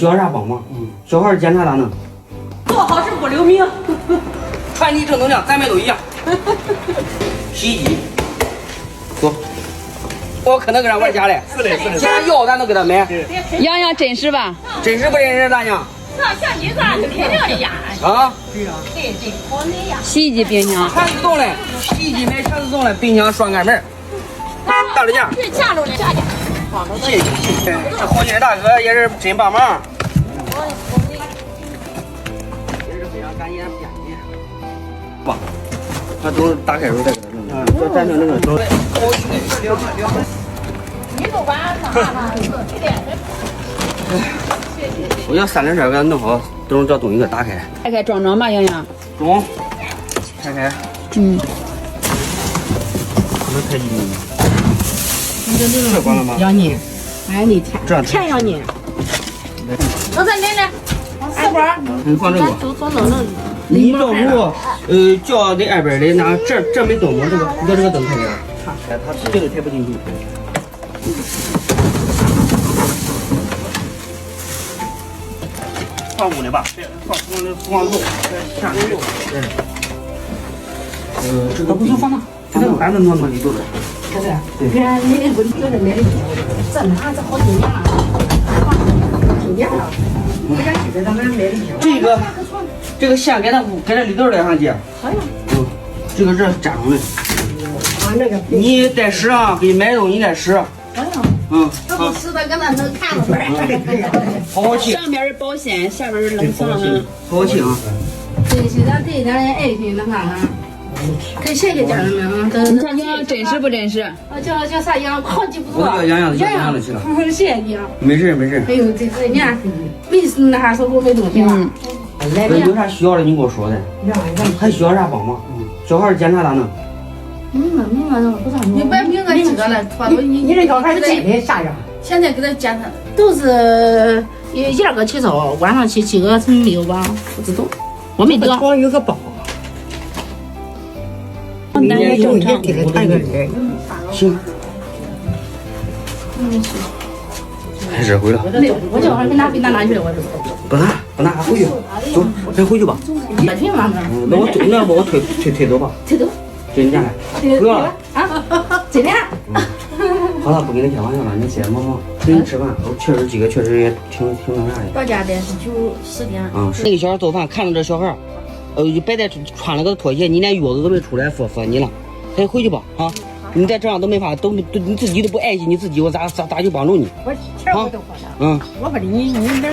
需要啥帮忙？小孩检查咋弄？做好事不留名。看你正能量，咱们都一样。洗衣机，走。我可能给他玩假的，是的，想要咱都给他买。洋洋真实吧？真实不真实，大娘？像你这样是肯定的呀。啊？对，好那呀。洗衣机、冰箱，全自动的，洗衣机买全自动的，冰箱双开门。大了价。这价着呢，价。谢谢。这红军大哥也是真帮忙。也是非常感谢便利。吧，他都打开时候再给他弄。这咱弄那个。你都晚上几点？我要3轮车给他弄好，等会儿叫东西给打开。开开装装吧，洋洋。中，开开。嗯。不能开机吗？这关了吗？要你，哎，你这钱要你。我再来，四块。你放这个。弄。你照顾，叫那二边的那这没灯吗？这个，你把这个灯开开。他这个开不进去。放屋里吧，放住，下水。这个不是放那，这个板子弄里头的。是的，对，你那问题就是买的，这哪这好几年了，几年了，我家记得咱们买的。这个线给它里头来上去。好呀。这个是粘上的。那个。你再使啊，给你买东西再使。好呀。这不好。使的，搁那能看着呗。好好气。上边是保险，下边是冷藏啊。好好气啊。对，现在对咱的爱心那啥呢？可谢谢家人们啊！你看洋洋真实不真实？叫啥洋，好记不住。我叫洋洋的去了。谢谢你啊！没事。哎呦，这你看，没那啥时候没东西了。来的。有啥需要的你给我说的。还需要啥帮忙？小孩检查咋弄？明白不上。你把名字记着了，你这小孩检的啥样？现在给他检查都是1、2个起早，晚上7个没有吧？不知道，我没得。有个包。明年正常。给他看个人。行。太热回了。我叫他给拿去了，我就不拿，还回去。走，咱回去吧。热挺嘛那我推走吧。推走。真的。不要了。啊，真的。好了，不跟你开玩笑了，你接着忙。等你吃饭，我确实几个确实也挺那啥的。到家得是9、10点。是。那个小孩做饭，看着这小孩，就白带穿了个拖鞋，你连月子都没出来，说你了，咱回去吧啊！你再这样都没法，你自己都不爱惜你自己，我咋去帮助你？我钱我都花了。我把你哪